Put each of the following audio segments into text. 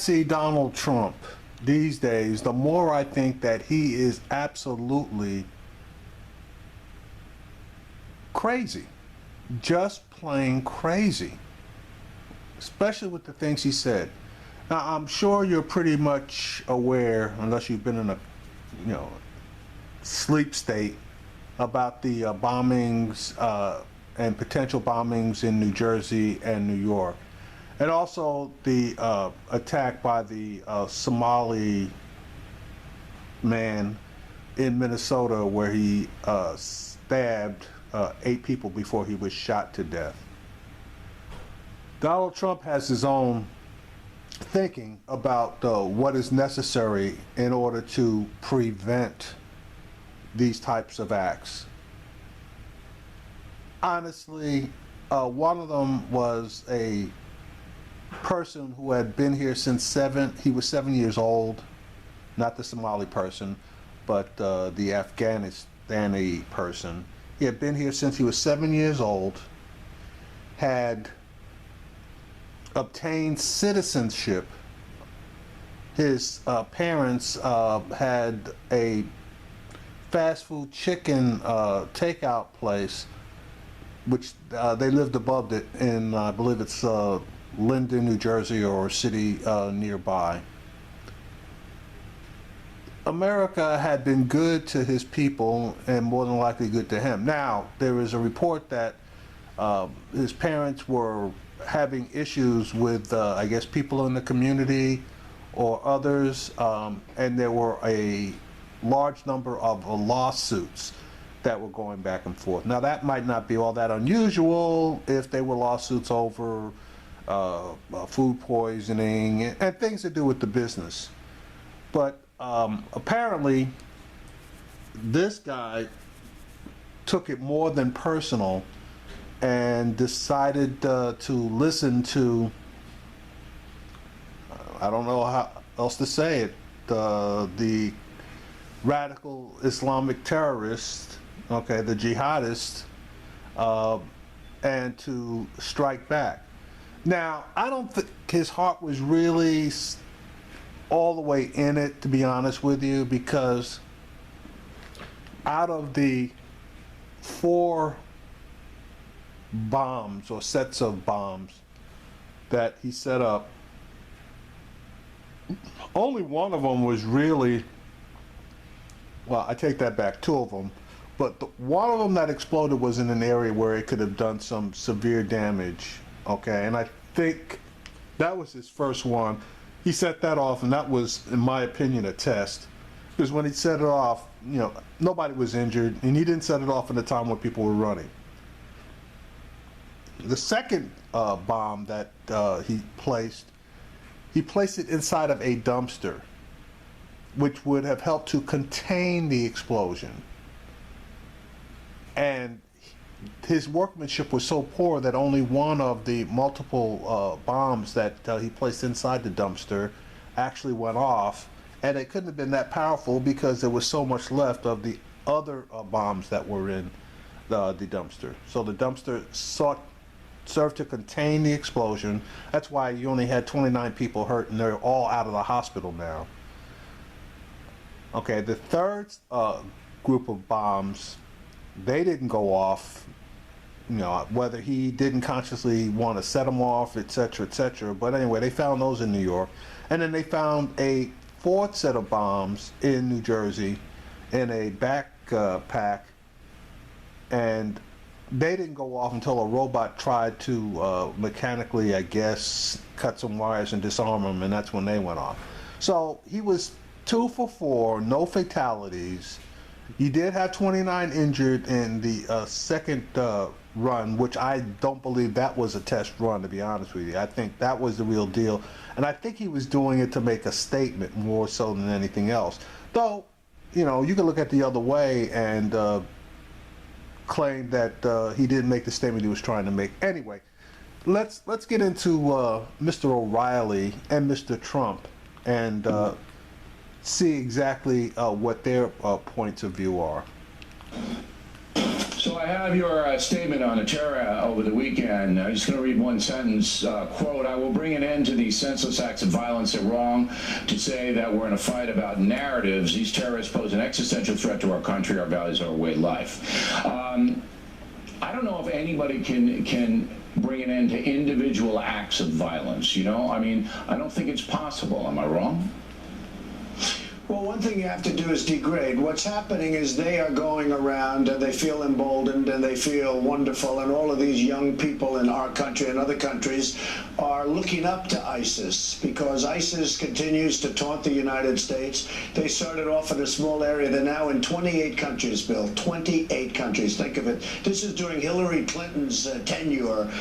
see Donald Trump these days, the more I think that he is absolutely crazy. Just plain crazy. Especially with the things he said. Now, I'm sure you're pretty much aware, unless you've been in a, sleep state, about the bombings and potential bombings in New Jersey and New York. And also the attack by the Somali man in Minnesota where he stabbed 8 people before he was shot to death. Donald Trump has his own thinking about what is necessary in order to prevent these types of acts. Honestly, one of them was a person who had been here since he was 7 years old, not the Somali person, but the Afghanistani person. He had been here since he was 7 years old, had obtained citizenship. His parents had a fast food chicken takeout place, which they lived above it in, I believe it's Linden, New Jersey, or a city nearby. America had been good to his people and more than likely good to him. Now, there is a report that his parents were having issues with, I guess, people in the community or others, and there were a large number of lawsuits that were going back and forth. Now, that might not be all that unusual if they were lawsuits over food poisoning and things to do with the business. But apparently, this guy took it more than personal and decided to listen to, I don't know how else to say it, the radical Islamic terrorists, okay, the jihadists, and to strike back. Now, I don't think his heart was really all the way in it, to be honest with you, because out of the 4 bombs or sets of bombs that he set up, only one of them was really, well, I take that back, 2 of them, but one of them that exploded was in an area where it could have done some severe damage, okay, and I think that was his first one. He set that off, and that was, in my opinion, a test, because when he set it off, nobody was injured, and he didn't set it off at a time when people were running. The second bomb that he placed it inside of a dumpster, which would have helped to contain the explosion. And his workmanship was so poor that only one of the multiple bombs that he placed inside the dumpster actually went off, and it couldn't have been that powerful because there was so much left of the other bombs that were in the dumpster. So the dumpster served to contain the explosion. That's why you only had 29 people hurt, and they're all out of the hospital now. Okay, the third group of bombs, they didn't go off, whether he didn't consciously want to set them off, etc., etc. But anyway, they found those in New York. And then they found a 4th set of bombs in New Jersey in a backpack, and they didn't go off until a robot tried to mechanically, I guess, cut some wires and disarm them, and that's when they went off. So he was 2 for 4, no fatalities. You did have 29 injured in the second run, which I don't believe that was a test run, to be honest with you. I think that was the real deal. And I think he was doing it to make a statement more so than anything else. Though, you can look at the other way and claim that he didn't make the statement he was trying to make. Anyway, let's get into Mr. O'Reilly and Mr. Trump and see exactly what their points of view are. So I have your statement on the terror over the weekend. I'm just going to read one sentence. Quote, I will bring an end to these senseless acts of violence. They're wrong to say that we're in a fight about narratives. These terrorists pose an existential threat to our country, our values, our way of life. I don't know if anybody can bring an end to individual acts of violence, you know? I mean, I don't think it's possible. Am I wrong? Well, one thing you have to do is degrade. What's happening is they are going around and they feel emboldened and they feel wonderful, and all of these young people in our country and other countries are looking up to ISIS because ISIS continues to taunt the United States. They started off in a small area. They're now in 28 countries, Bill. 28 countries. Think of it. This is during Hillary Clinton's tenure.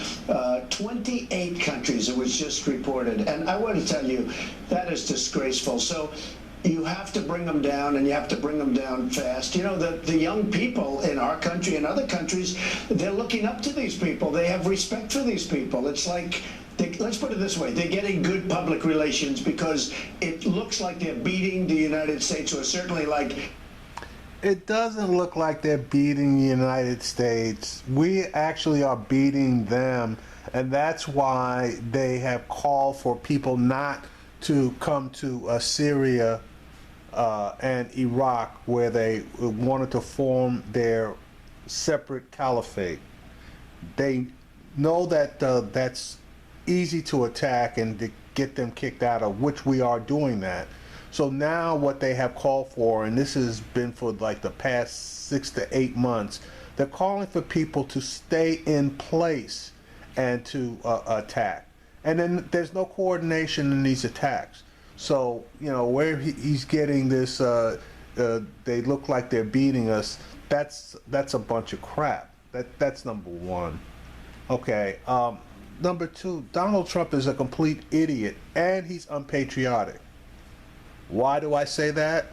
28 countries, it was just reported. And I want to tell you, that is disgraceful. So you have to bring them down, and you have to bring them down fast. You know, the young people in our country and other countries, they're looking up to these people. They have respect for these people. It's like, let's put it this way, they're getting good public relations because it looks like they're beating the United States, or certainly like... It doesn't look like they're beating the United States. We actually are beating them, and that's why they have called for people not to come to Syria and Iraq, where they wanted to form their separate caliphate. They know that that's easy to attack and to get them kicked out of, which we are doing that. So now what they have called for, and this has been for like the past 6 to 8 months, they're calling for people to stay in place and to attack. And then there's no coordination in these attacks. So, you know, where he's getting this, they look like they're beating us, that's a bunch of crap. That's number one. Okay, number two, Donald Trump is a complete idiot, and he's unpatriotic. Why do I say that?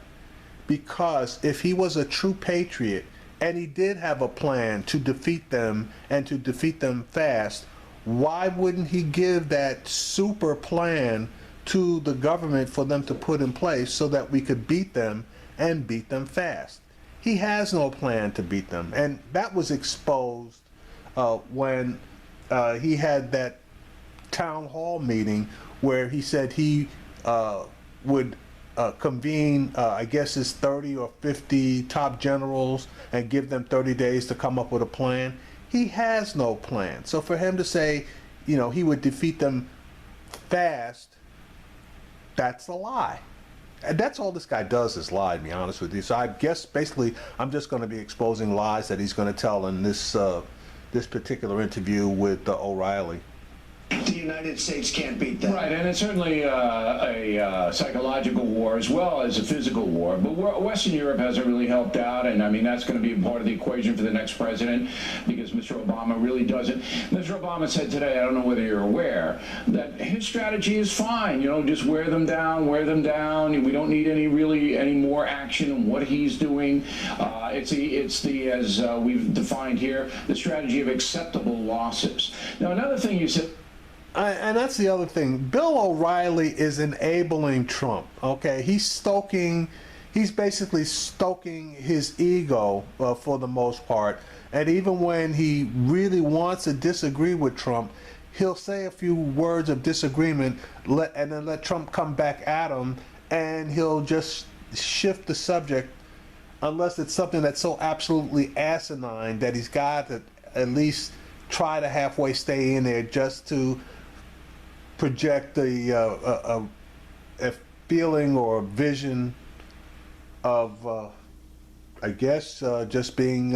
Because if he was a true patriot, and he did have a plan to defeat them, and to defeat them fast, why wouldn't he give that super plan to the government for them to put in place so that we could beat them and beat them fast? He has no plan to beat them, and that was exposed when he had that town hall meeting where he said he would convene, I guess it's 30 or 50 top generals and give them 30 days to come up with a plan. He has no plan. So for him to say, you know, he would defeat them fast, that's a lie. And that's all this guy does is lie, to be honest with you. So I guess basically I'm just going to be exposing lies that he's going to tell in this this particular interview with O'Reilly. The United States can't beat that. Right, and it's certainly a psychological war as well as a physical war. But Western Europe hasn't really helped out, and I mean that's going to be part of the equation for the next president because Mr. Obama really doesn't. Mr. Obama said today, I don't know whether you're aware, that his strategy is fine. You know, just wear them down, wear them down. We don't need any more action in what he's doing. It's the as we've defined here, the strategy of acceptable losses. Now another thing you said. And that's the other thing. Bill O'Reilly is enabling Trump. Okay, he's basically stoking his ego for the most part. And even when he really wants to disagree with Trump, he'll say a few words of disagreement, and then let Trump come back at him, and he'll just shift the subject, unless it's something that's so absolutely asinine that he's got to at least try to halfway stay in there just to project a feeling or a vision of, I guess, just being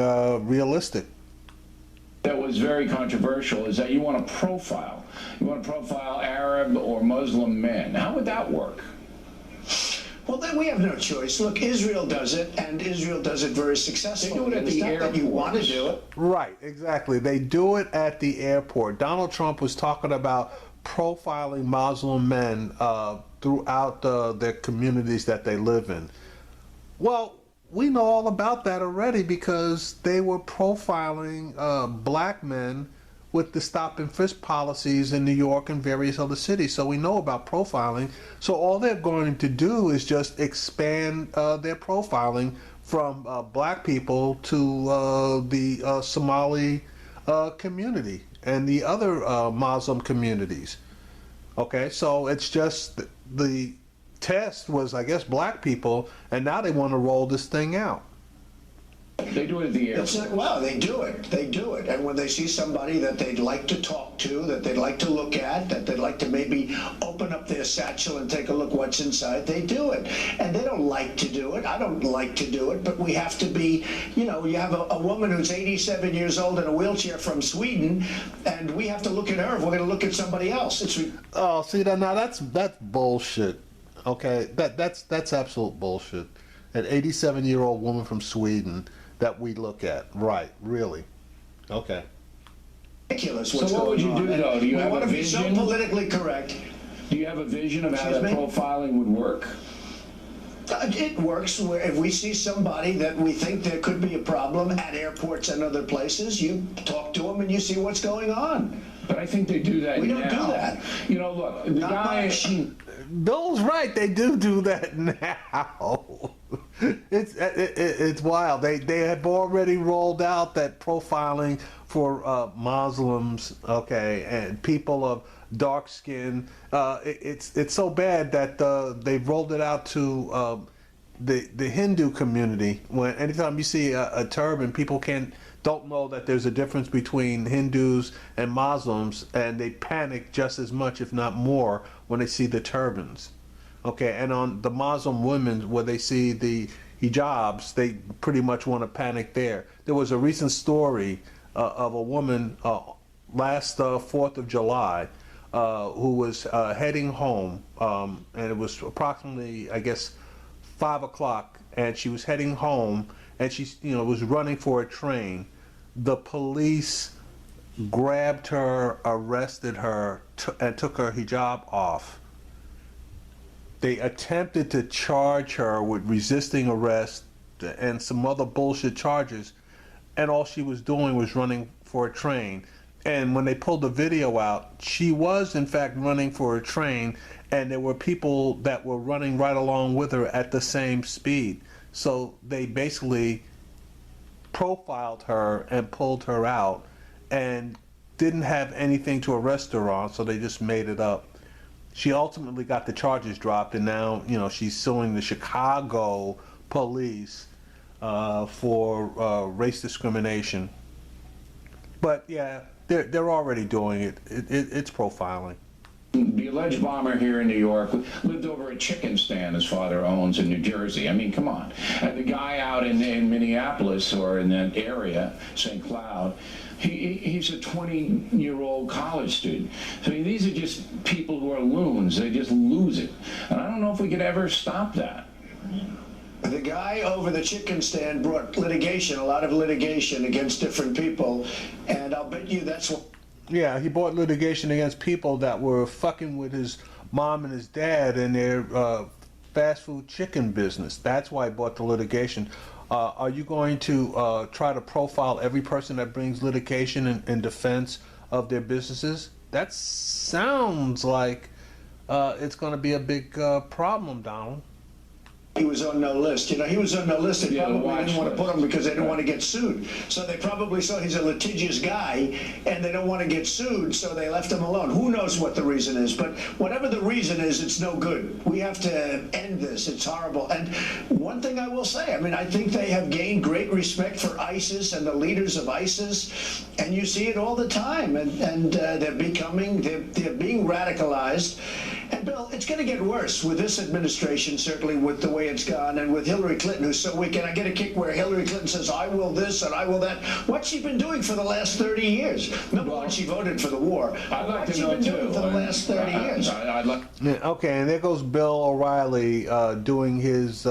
realistic. That was very controversial is that you want to profile. You want to profile Arab or Muslim men. How would that work? Well, then we have no choice. Look, Israel does it, and Israel does it very successfully. They do it at the airport. That you want to do it. Right, exactly. They do it at the airport. Donald Trump was talking about profiling Muslim men throughout their communities that they live in. Well, we know all about that already because they were profiling black men with the stop and frisk policies in New York and various other cities. So we know about profiling. So all they're going to do is just expand their profiling from black people to the Somali community and the other Muslim communities. Okay, so it's just the test was, I guess, black people, and now they want to roll this thing out. They do it at the It's airport. not, well, they do it. They do it. And when they see somebody that they'd like to talk to, that they'd like to look at, that they'd like to maybe open up their satchel and take a look what's inside, they do it. And they don't like to do it. I don't like to do it, but we have to be, you know, you have a woman who's 87 years old in a wheelchair from Sweden, and we have to look at her if we're going to look at somebody else. Oh, see that now that's bullshit. Okay, that's absolute bullshit. An 87-year-old woman from Sweden that we look at, right? Really? Okay. Ridiculous. So what would you do, though? Do you have a We want to be so vision? politically correct. Do you have a vision of how Excuse that me? profiling would work? It works where if we see somebody that we think there could be a problem at airports and other places, you talk to them and you see what's going on. But I think they do that now. We don't do that. You know, look, the Not guy. much. Bill's right. They do that now. It's wild. They have already rolled out that profiling for Muslims, okay, and people of dark skin. It's so bad that they've rolled it out to the Hindu community. When anytime you see a turban, people don't know that there's a difference between Hindus and Muslims, and they panic just as much, if not more, when they see the turbans. Okay, and on the Muslim women, where they see the hijabs, they pretty much want to panic there. There was a recent story of a woman last 4th of July who was heading home, and it was approximately, I guess, 5 o'clock, and she was heading home, and she, was running for a train. The police grabbed her, arrested her, and took her hijab off. They attempted to charge her with resisting arrest and some other bullshit charges, and all she was doing was running for a train. And when they pulled the video out, she was in fact running for a train, and there were people that were running right along with her at the same speed. So they basically profiled her and pulled her out and didn't have anything to arrest her on, so they just made it up. She ultimately got the charges dropped, and now, she's suing the Chicago police for race discrimination. But yeah, they're already doing it. It's profiling. The alleged bomber here in New York lived over a chicken stand his father owns in New Jersey. I mean, come on. And the guy out in Minneapolis or in that area, St. Cloud, he's a 20-year-old college student. So I mean, these are just people who are loons. They just lose it. And I don't know if we could ever stop that. The guy over the chicken stand brought litigation, a lot of litigation against different people, and I'll bet you that's what. Yeah, he brought litigation against people that were fucking with his mom and his dad in their fast food chicken business. That's why he brought the litigation. Are you going to try to profile every person that brings litigation in defense of their businesses? That sounds like it's going to be a big problem, Donald. He was on no list. He was on no list. They probably didn't want to put him because they didn't want to get sued. So they probably saw he's a litigious guy and they don't want to get sued, so they left him alone. Who knows what the reason is? But whatever the reason is, it's no good. We have to end this. It's horrible. And one thing I will say, I think they have gained great respect for ISIS and the leaders of ISIS, and you see it all the time. And they're being radicalized. And Bill, it's going to get worse with this administration, certainly with the way it's gone, and with Hillary Clinton, who's so weak. And I get a kick where Hillary Clinton says, I will this and I will that. What's she been doing for the last 30 years? Number one, she voted for the war. I'd like What's to know, she been doing for the last 30 years? I'd like. Yeah, okay, and there goes Bill O'Reilly doing his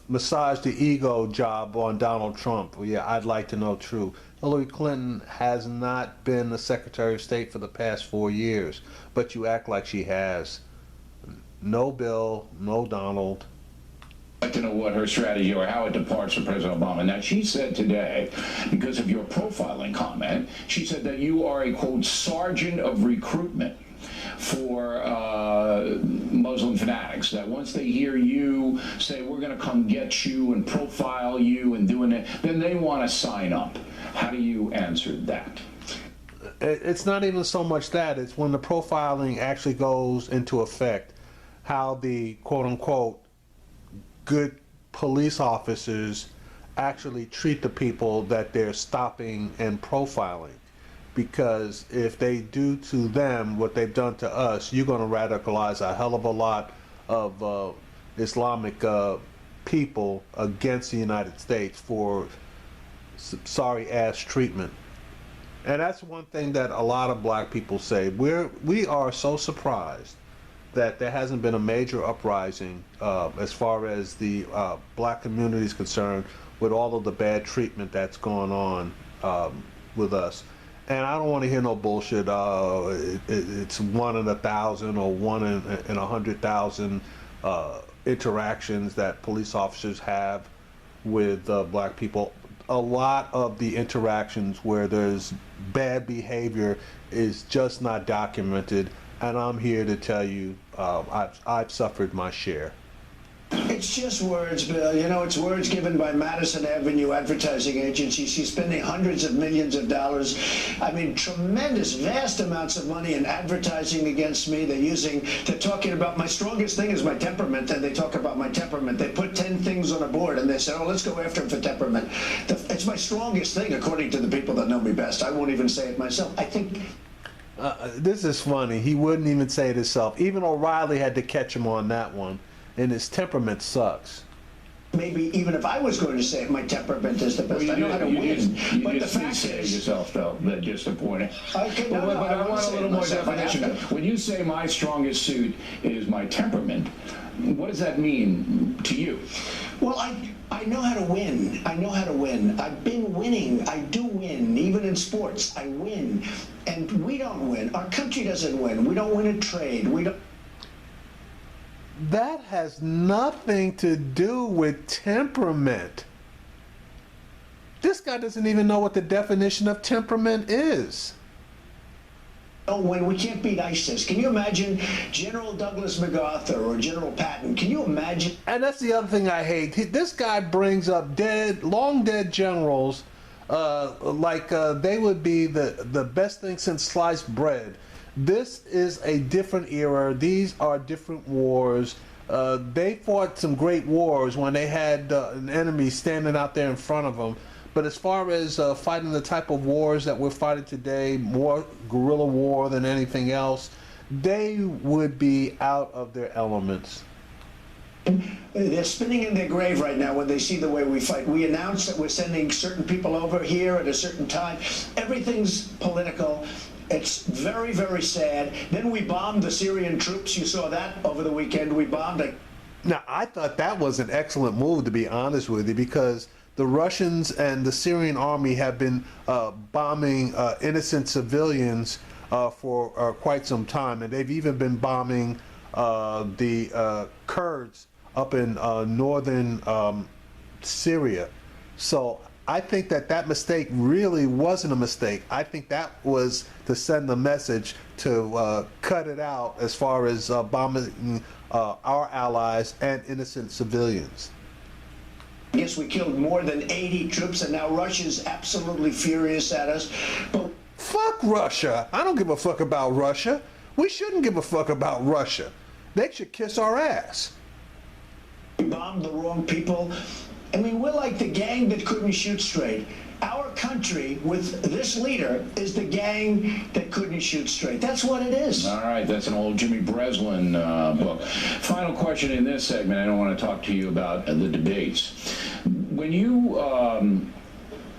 massage the ego job on Donald Trump. Well, yeah, I'd like to know true. Hillary Clinton has not been the Secretary of State for the past 4 years, but you act like she has. No Bill, no Donald. I'd like to know what her strategy or how it departs from President Obama. Now, she said today, because of your profiling comment, she said that you are a, quote, sergeant of recruitment for Muslim fanatics, that once they hear you say, we're going to come get you and profile you and doing it, then they want to sign up. How do you answer that? It's not even so much that. It's when the profiling actually goes into effect, how the quote-unquote good police officers actually treat the people that they're stopping and profiling. Because if they do to them what they've done to us, you're going to radicalize a hell of a lot of Islamic people against the United States for sorry ass treatment. And that's one thing that a lot of black people say. We are so surprised that there hasn't been a major uprising as far as the black community is concerned, with all of the bad treatment that's going on with us. And I don't want to hear no bullshit. It's 1 in 1,000 or 1 in 100,000 interactions that police officers have with black people. A lot of the interactions where there's bad behavior is just not documented, and I'm here to tell you I've suffered my share. It's just words, Bill. You know, it's words given by Madison Avenue Advertising Agency. She's spending hundreds of millions of dollars. I mean, tremendous, vast amounts of money in advertising against me. They're talking about my strongest thing is my temperament, and they talk about my temperament. They put 10 things on a board, and they say, oh, let's go after him for temperament. It's my strongest thing, according to the people that know me best. I won't even say it myself. I think... This is funny. He wouldn't even say it himself. Even O'Reilly had to catch him on that one. And his temperament sucks. Maybe even if I was going to say it, my temperament is the best. Well, I know how to win. But the fact is, yourself though, that just a point. Okay, but I want a little more definition. When you say my strongest suit is my temperament, what does that mean to you? Well, I know how to win. I know how to win. I've been winning. I do win. Even in sports, I win. And we don't win. Our country doesn't win. We don't win in trade. We don't. That has nothing to do with temperament. This guy doesn't even know what the definition of temperament is. Don't win. We can't beat ISIS. Can you imagine General Douglas MacArthur or General Patton? Can you imagine? And that's the other thing I hate. This guy brings up long dead generals like they would be the best thing since sliced bread. This is a different era. These are different wars. They fought some great wars when they had an enemy standing out there in front of them. But as far as fighting the type of wars that we're fighting today, more guerrilla war than anything else, they would be out of their elements. They're spinning in their grave right now when they see the way we fight. We announced that we're sending certain people over here at a certain time. Everything's political. It's very, very sad. Then we bombed the Syrian troops. You saw that over the weekend. We bombed it. Now, I thought that was an excellent move, to be honest with you, because the Russians and the Syrian army have been bombing innocent civilians for quite some time, and they've even been bombing the Kurds up in northern Syria. So I think that mistake really wasn't a mistake. I think that was to send the message to cut it out as far as bombing our allies and innocent civilians. Yes, we killed more than 80 troops, and now Russia's absolutely furious at us. But fuck Russia. I don't give a fuck about Russia. We shouldn't give a fuck about Russia. They should kiss our ass. We bombed the wrong people. I mean, we're like the gang that couldn't shoot straight. Our country, with this leader, is the gang that couldn't shoot straight. That's what it is. All right, that's an old Jimmy Breslin book. Final question in this segment. I don't want to talk to you about the debates. When you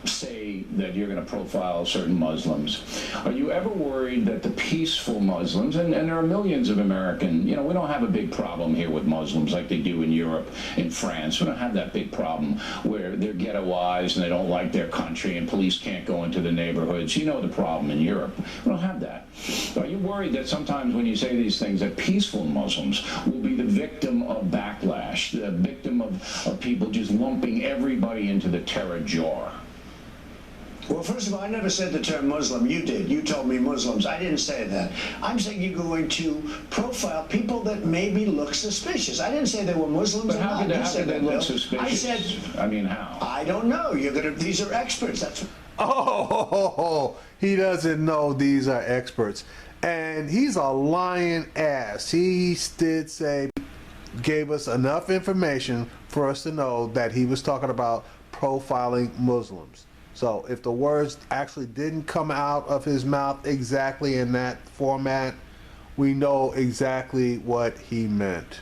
say that you're going to profile certain Muslims, are you ever worried that the peaceful Muslims, and there are millions of American, we don't have a big problem here with Muslims like they do in Europe, in France. We don't have that big problem where they're ghettoized and they don't like their country and police can't go into the neighborhoods. You know the problem in Europe. We don't have that. Are you worried that sometimes when you say these things that peaceful Muslims will be the victim of backlash, the victim of people just lumping everybody into the terror jar? Well, first of all, I never said the term Muslim. You did. You told me Muslims. I didn't say that. I'm saying you're going to profile people that maybe look suspicious. I didn't say they were Muslims. But how could they look suspicious? I said, I mean, how? I don't know. These are experts. That's. Oh, he doesn't know these are experts. And he's a lying ass. He did say, gave us enough information for us to know that he was talking about profiling Muslims. So if the words actually didn't come out of his mouth exactly in that format, we know exactly what he meant.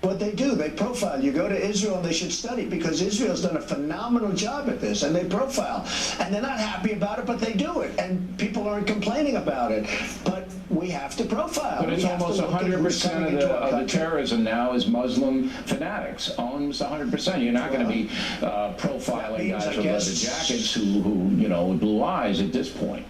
What they do, they profile. You go to Israel and they should study, because Israel's done a phenomenal job at this, and they profile. And they're not happy about it, but they do it. And people aren't complaining about it. But we have to profile. But it's almost 100% of the terrorism now is Muslim fanatics. Almost 100%. You're not going to be profiling guys with leather jackets who, you know, with blue eyes at this point.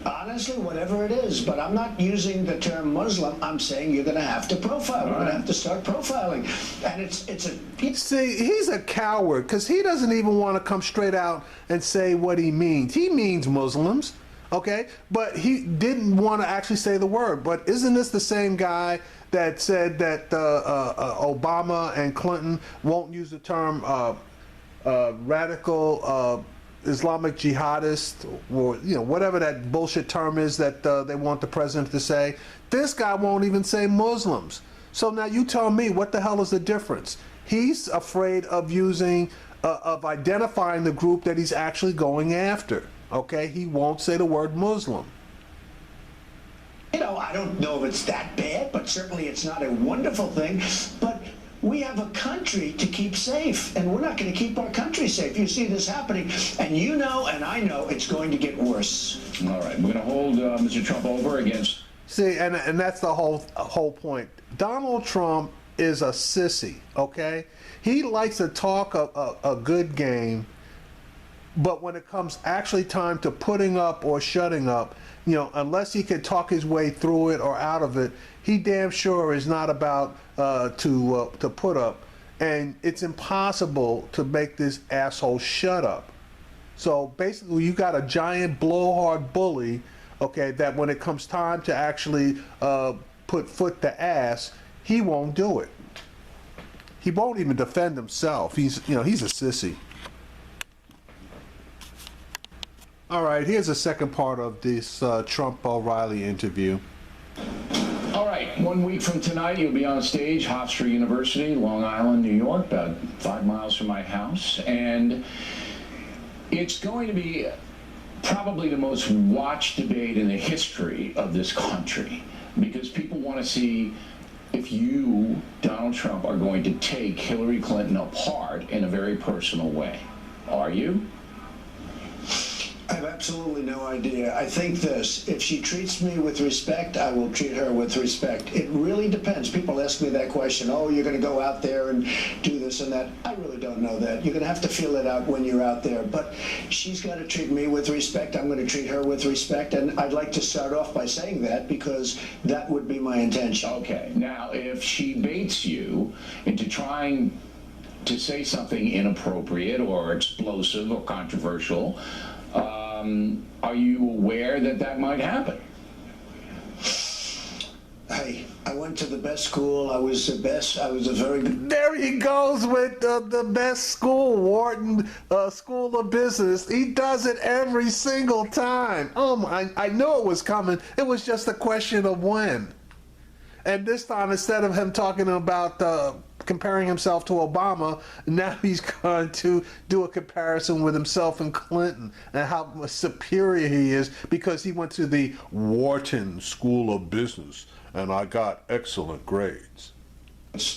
Honestly, whatever it is, but I'm not using the term Muslim. I'm saying you're going to have to profile. We're going to have to start profiling, and it's a. See, he's a coward because he doesn't even want to come straight out and say what he means. He means Muslims, okay, but he didn't want to actually say the word. But isn't this the same guy that said that Obama and Clinton won't use the term radical? Islamic jihadist, or you know, whatever that bullshit term is that they want the president to say. This guy won't even say Muslims. So now you tell me, what the hell is the difference? He's afraid of using, of identifying the group that he's actually going after. Okay, he won't say the word Muslim. You know, I don't know if it's that bad, but certainly it's not a wonderful thing. But we have a country to keep safe, and we're not going to keep our country safe. You see this happening, and you know, and I know, it's going to get worse. All right, we're going to hold Mr. Trump over against. See, and that's the whole point. Donald Trump is a sissy, okay? He likes to talk a good game, but when it comes actually time to putting up or shutting up, you know, unless he can talk his way through it or out of it, he damn sure is not about to put up. And it's impossible to make this asshole shut up. So basically, you got a giant blowhard bully, okay, that when it comes time to actually put foot to ass, he won't do it. He won't even defend himself. He's a sissy. All right, here's the second part of this Trump-O'Reilly interview. All right, 1 week from tonight, you'll be on stage, Hofstra University, Long Island, New York, about 5 miles from my house. And it's going to be probably the most watched debate in the history of this country, because people want to see if you, Donald Trump, are going to take Hillary Clinton apart in a very personal way. Are you? I have absolutely no idea. I think this: if she treats me with respect, I will treat her with respect. It really depends. People ask me that question, oh, you're going to go out there and do this and that. I really don't know that. You're going to have to feel it out when you're out there. But she's got to treat me with respect. I'm going to treat her with respect. And I'd like to start off by saying that, because that would be my intention. Okay. Now, if she baits you into trying to say something inappropriate or explosive or controversial, are you aware that that might happen? Hey, I went to the best school. I was the best. I was a very good. There he goes with the best school, Wharton School of Business. He does it every single time. Oh my, I knew it was coming. It was just a question of when. And this time, instead of him talking about comparing himself to Obama, now he's going to do a comparison with himself and Clinton and how much superior he is because he went to the Wharton School of Business and I got excellent grades.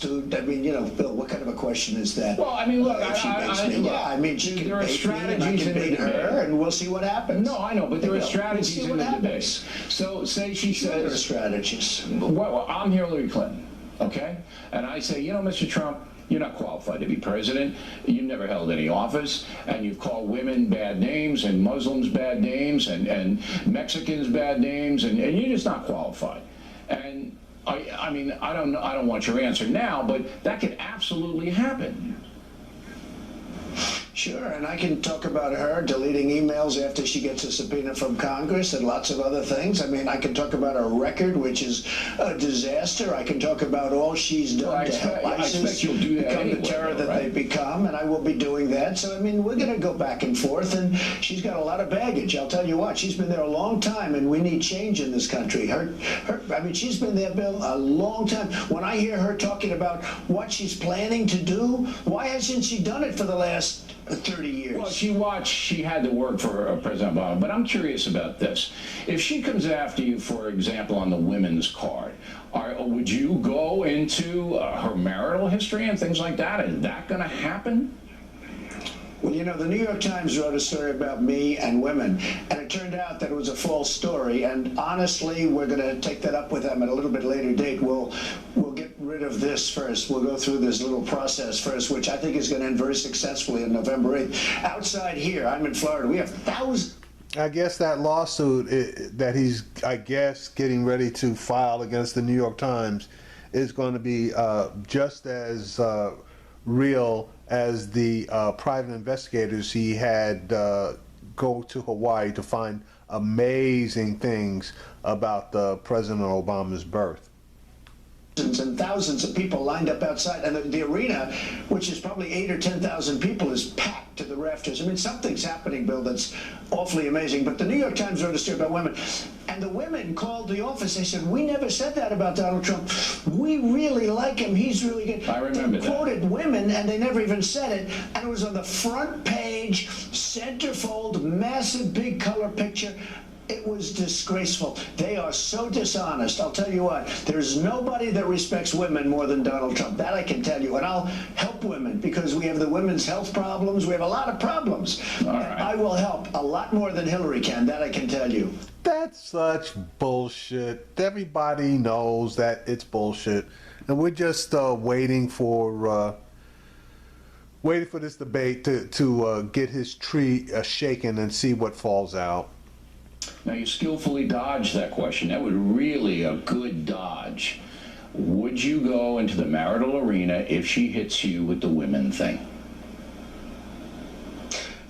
Dude, I mean, you know, Bill, what kind of a question is that? Well, I mean, look, if she baits me, yeah, I mean, she can there are bait me and I strategies can in the bait her, debate. and we'll see what happens. No, I know, but there are strategies we'll see in what the debate. happens. So, say she Sure, there are says, strategies. well, I'm Hillary Clinton, okay? And I say, you know, Mr. Trump, you're not qualified to be president. You've never held any office, and you've called women bad names, and Muslims bad names, and Mexicans bad names, and you're just not qualified. And I mean, I don't want your answer now, but that could absolutely happen. Sure, and I can talk about her deleting emails after she gets a subpoena from Congress and lots of other things. I mean, I can talk about her record, which is a disaster. I can talk about all she's done to help ISIS become the terror that they've become, and I will be doing that. So, I mean, we're going to go back and forth, and she's got a lot of baggage. I'll tell you what, she's been there a long time, and we need change in this country. I mean, she's been there, Bill, a long time. When I hear her talking about what she's planning to do, why hasn't she done it for the last 30 years? Well, she had to work for President Obama, but I'm curious about this. If she comes after you, for example, on the women's card, would you go into her marital history and things like that? Is that going to happen? Well, you know, the New York Times wrote a story about me and women, and it turned out that it was a false story. And honestly, we're going to take that up with them at a little bit later date. We'll get rid of this first. We'll go through this little process first, which I think is going to end very successfully on November 8th. Outside here, I'm in Florida, we have thousands. I guess that lawsuit that he's, I guess, getting ready to file against the New York Times is going to be just as real as the private investigators he had go to Hawaii to find amazing things about President Obama's birth. And thousands of people lined up outside, and the arena, which is probably 8,000 or 10,000 people, is packed to the rafters. I mean, something's happening, Bill, that's awfully amazing. But the New York Times wrote a story about women, and the women called the office. They said, "We never said that about Donald Trump. We really like him. He's really good." I remember that. They quoted women, and they never even said it. And it was on the front page, centerfold, massive, big color picture. It was disgraceful. They are so dishonest. I'll tell you what, there's nobody that respects women more than Donald Trump. That I can tell you. And I'll help women because we have the women's health problems. We have a lot of problems. All right. I will help a lot more than Hillary can. That I can tell you. That's such bullshit. Everybody knows that it's bullshit. And we're just waiting for this debate to get his tree shaken and see what falls out. Now, you skillfully dodged that question. That was really a good dodge. Would you go into the marital arena if she hits you with the women thing?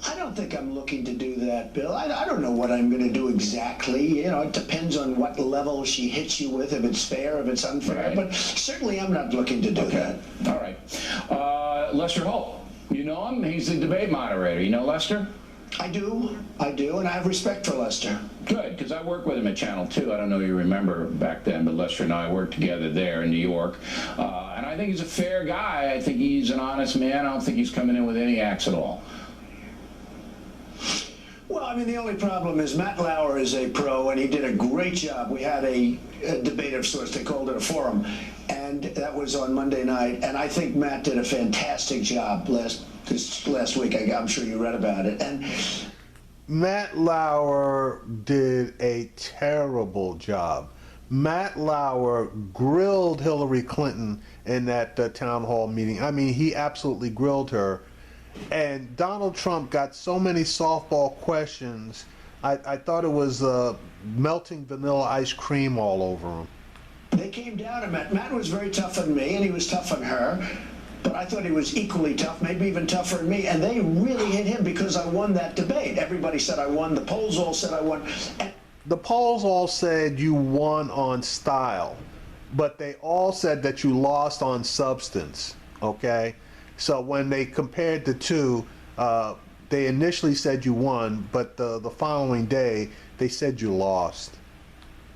I don't think I'm looking to do that, Bill. I don't know what I'm going to do exactly. You know, it depends on what level she hits you with, if it's fair, if it's unfair. Right. But certainly I'm not looking to do that. All right. Lester Holt, you know him? He's the debate moderator. You know Lester? I do, and I have respect for Lester. Good, because I worked with him at Channel 2. I don't know if you remember back then, but Lester and I worked together there in New York. And I think he's a fair guy. I think he's an honest man. I don't think he's coming in with any acts at all. Well, I mean, the only problem is Matt Lauer is a pro, and he did a great job. We had a debate of sorts. They called it a forum, and that was on Monday night. And I think Matt did a fantastic job last week. I'm sure you read about it. And Matt Lauer did a terrible job. Matt Lauer grilled Hillary Clinton in that town hall meeting. I mean, he absolutely grilled her. And Donald Trump got so many softball questions. I thought it was melting vanilla ice cream all over him. They came down to Matt. Matt was very tough on me, and he was tough on her. But I thought he was equally tough, maybe even tougher than me. And they really hit him because I won that debate. Everybody said I won. The polls all said I won. And the polls all said you won on style, but they all said that you lost on substance, okay? So when they compared the two, they initially said you won, but the following day, they said you lost.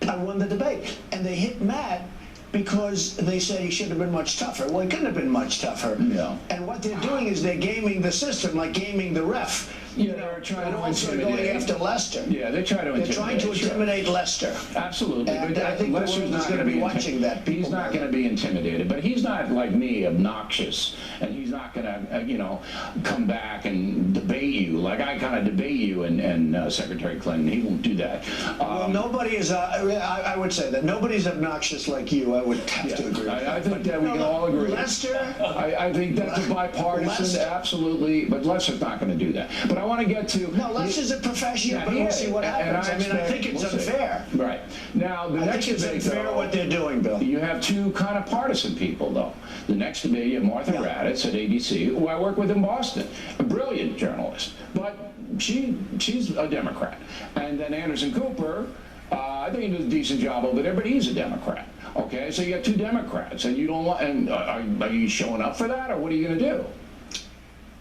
I won the debate. And they hit Matt because they said he should have been much tougher. Well, he couldn't have been much tougher. No. And what they're doing is they're gaming the system, like gaming the ref. Yeah, they're trying and to also intimidate. going after Lester. Yeah, they're trying to They're trying to intimidate Lester. Absolutely. And But I think the Lester's world is not going to be inti- watching that. He's not going to be intimidated, but he's not like me, obnoxious, and he's not going to, come back and debate you like I kind of debate you and Secretary Clinton. He won't do that. Well, nobody is. I would say that nobody's obnoxious like you. I would have to agree. I think that we can all agree. Lester? I think that's a bipartisan, Lester? absolutely, but Lester's not going to do that. But I want to get to... No, Lester's a professional, Yeah, but he we'll is. see what And happens. I think it's we'll see. unfair. Right. Now, the I next think it's debate, unfair though, what they're doing, Bill. you have two kind of partisan people, though. The next debate, you have Martha Yeah. Raddatz at ABC, who I work with in Boston, a brilliant journalist, but she's a Democrat. And then Anderson Cooper, I think he does a decent job over there, but he's a Democrat. Okay, so you got two Democrats, and you don't want. And are you showing up for that, or what are you going to do?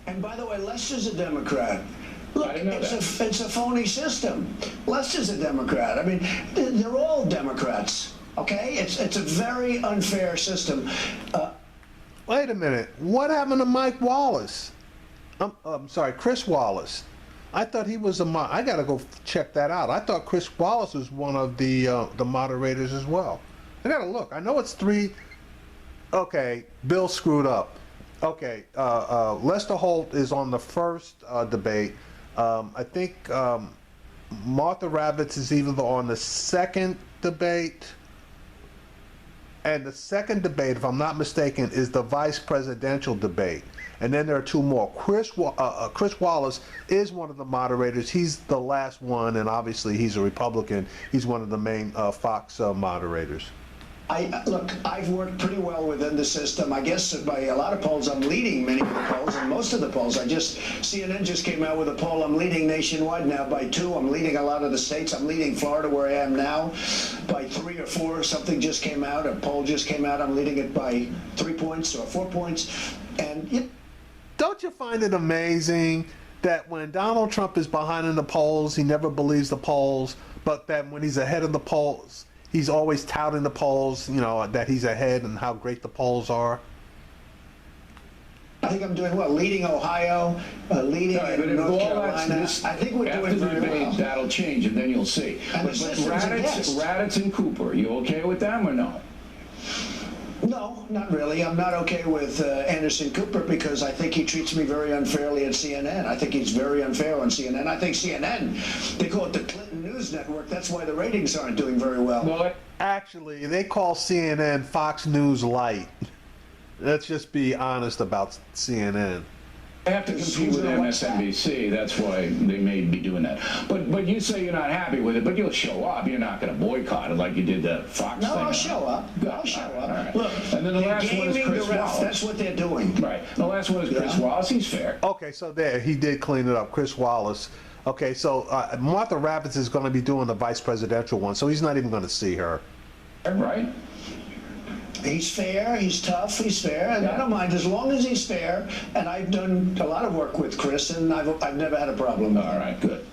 And by the way, Lester's a Democrat. Look, I didn't know that. it's a phony system. Lester's a Democrat. I mean, they're all Democrats. Okay, it's a very unfair system. Wait a minute. What happened to Mike Wallace? I'm sorry, Chris Wallace. I thought he was I gotta go check that out. I thought Chris Wallace was one of the moderators as well. I gotta look. I know it's 3. Okay, Bill screwed up. Okay, Lester Holt is on the first debate. I think Martha Raddatz is either on the second debate. And the second debate, if I'm not mistaken, is the vice presidential debate. And then there are 2 more. Chris Wallace is one of the moderators. He's the last one, and obviously he's a Republican. He's one of the main Fox moderators. Look, I've worked pretty well within the system. I guess by a lot of polls, I'm leading many of the polls, and most of the polls. CNN just came out with a poll. I'm leading nationwide now by 2. I'm leading a lot of the states. I'm leading Florida, where I am now, by 3 or 4. Something just came out. A poll just came out. I'm leading it by 3 points or 4 points. And don't you find it amazing that when Donald Trump is behind in the polls, he never believes the polls, but that when he's ahead of the polls, he's always touting the polls, that he's ahead and how great the polls are? I think I'm doing well. Leading Ohio, leading in North Carolina. I think we're doing very well. After the debate, that'll change, and then you'll see. And But the system's against. Raddatz and Cooper, you okay with them or no? No, not really. I'm not okay with Anderson Cooper because I think he treats me very unfairly at CNN. I think he's very unfair on CNN. I think CNN, they call it the Clinton News Network. That's why the ratings aren't doing very well. Well, Actually, they call CNN Fox News Light. Let's just be honest about CNN. I have to compete with MSNBC. That's why they may be doing that. But you say you're not happy with it, but you'll show up. You're not going to boycott it like you did the Fox No, thing. I'll show up. I'll show up. All right. Look, and then the last one is gaming Chris the refs. Wallace. That's what they're doing. Right. The last one is Chris Wallace. He's fair. Okay, so there, he did clean it up, Chris Wallace. Okay, so Martha Raddatz is going to be doing the vice presidential one, so he's not even going to see her. Right. He's fair, he's tough, he's fair, and I don't mind as long as he's fair. And I've done a lot of work with Chris, and I've never had a problem with him. All right, good.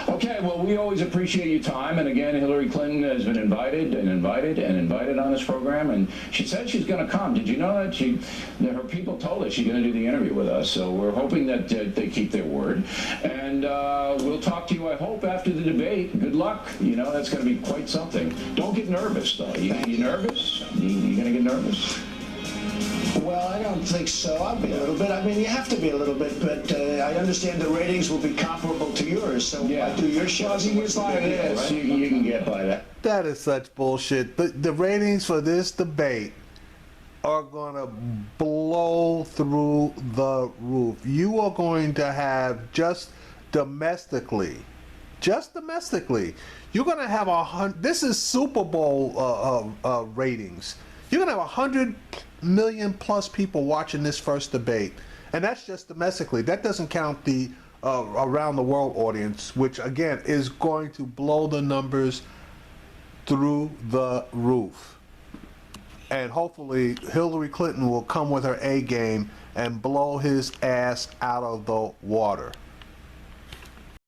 Okay, well, we always appreciate your time. And again, Hillary Clinton has been invited on this program, and she said she's going to come. Did you know that her people told us she's going to do the interview with us? So we're hoping that they keep their word. And we'll talk to you, I hope, after the debate. Good luck. That's going to be quite something. Don't get nervous, though. You nervous? You going to get nervous? Well, I don't think so. I'll be a little bit. I mean, you have to be a little bit, but I understand the ratings will be comparable to yours. So I do your show. Well, if you get by this, you can get by that. That is such bullshit. The ratings for this debate are going to blow through the roof. You are going to have just domestically, you're going to have this is Super Bowl ratings. You're going to have 100 million plus people watching this first debate. And that's just domestically. That doesn't count the around the world audience, which again is going to blow the numbers through the roof. And hopefully Hillary Clinton will come with her A game and blow his ass out of the water.